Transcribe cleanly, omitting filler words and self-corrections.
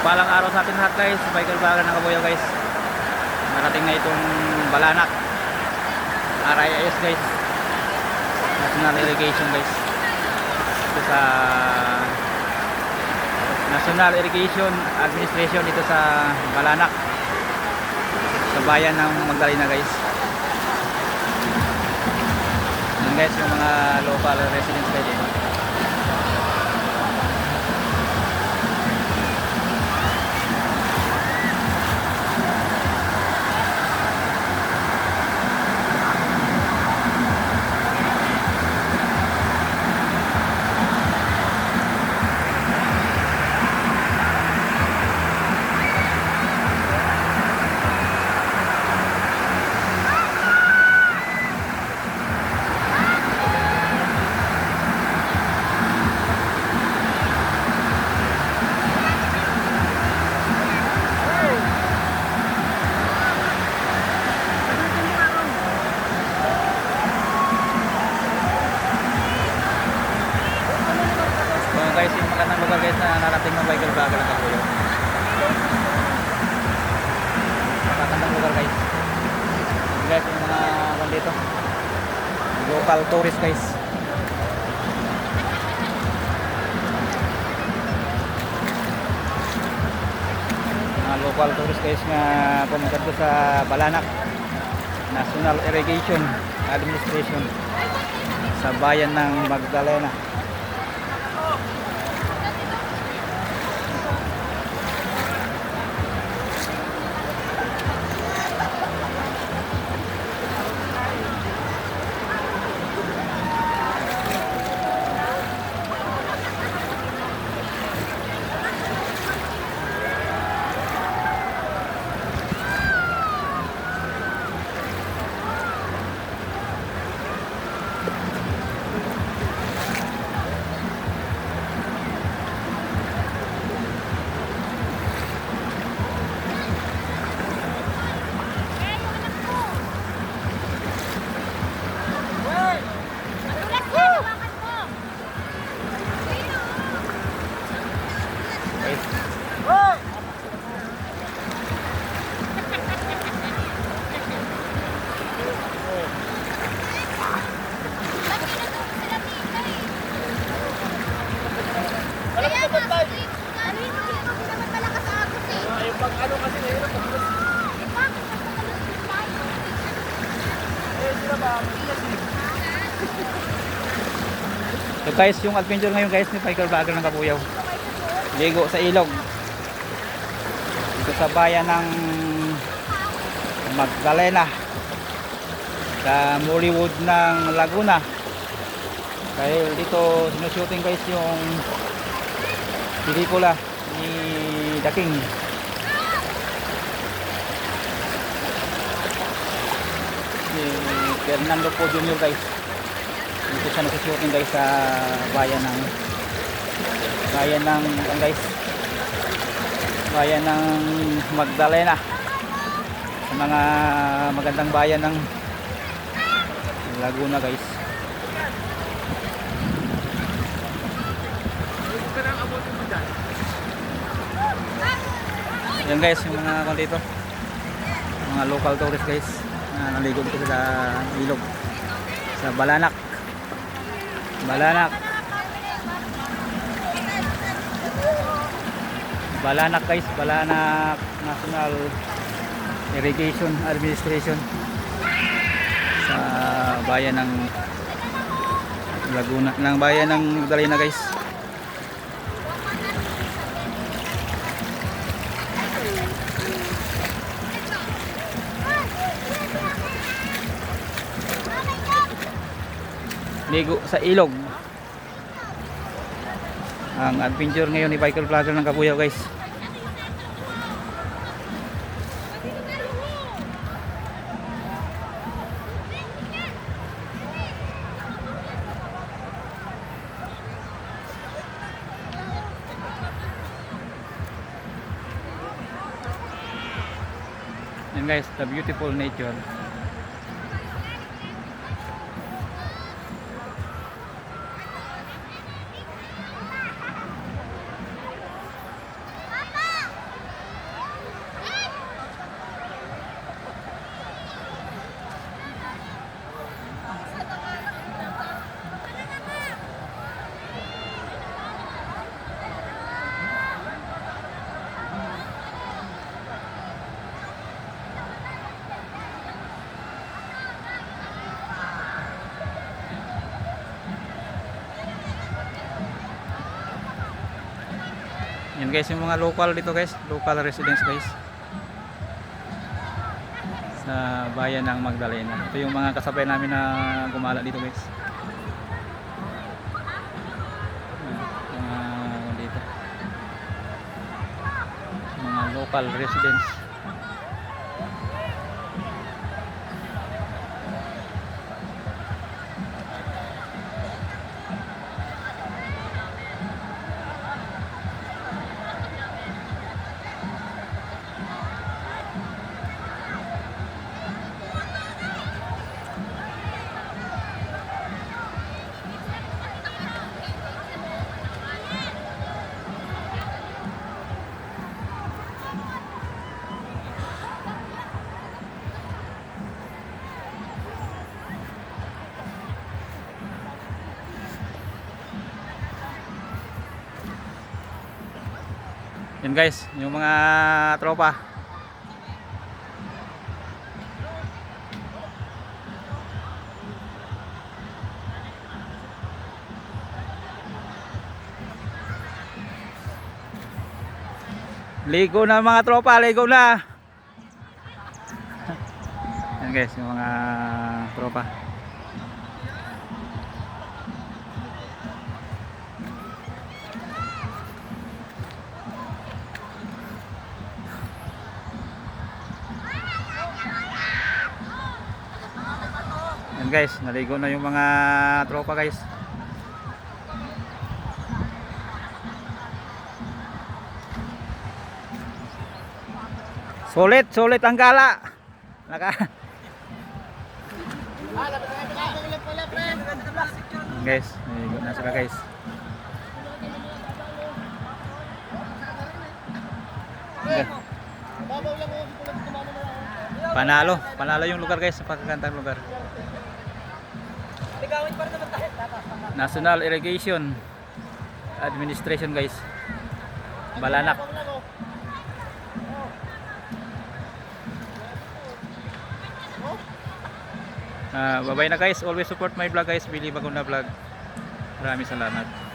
Palang araw sa ating lahat guys, biker vlogger ng Kabuyaw guys. Narating na itong Balanak RIS guys, National Irrigation guys. Ito sa National Irrigation Administration dito sa Balanak, sa bayan ng Magdalena guys. Yan guys yung mga local residents guys. Guys, yung magandang lugar guys na narating ng biker vlogger ng Kabuyaw. Magandang lugar guys. Guys, yung mga dito local tourist guys. Mga local tourist guys na pumunta dito sa Balanak National Irrigation Administration sa bayan ng Magdalena. So guys, yung adventure ngayon guys ni biker vlogger ng Kabuyaw, ligo sa ilog dito sa bayan ng Magdalena sa Mollywood ng Laguna. Dahil dito sinushooting guys yung pelikula ni The King. Si Fernando Po Jr. guys. Dito siya nagsushooting guys sa bayan ng Magdalena, sa mga magandang bayan ng Laguna guys. Yan guys yung mga dito, mga local tourists guys na naligo dito sa ilog sa Balanak guys, Balanak National Irrigation Administration sa bayan ng Laguna, ng bayan ng Magdalena guys. Ligo sa ilog ang adventure ngayon ni biker vlogger ng Kabuyaw guys. Yan guys, the beautiful nature. Yan guys, yung mga local dito guys, local residents guys sa bayan ng Magdalena. Ito yung mga kasabay namin na gumala dito guys. Dito. Mga local residents. Yan guys, yung mga tropa. Ligo na mga tropa, ligo na. Yan guys, yung mga tropa. Yan guys, naligo na yung mga tropa guys. Sulit, sulit ang gala. Guys, naligo na sila guys. Panalo, panalo yung lugar guys sa pagkakantang lugar. National Irrigation Administration guys, Balanak. Bye bye na guys, always support my vlog guys, Billy Baguna Vlog. Maraming salamat.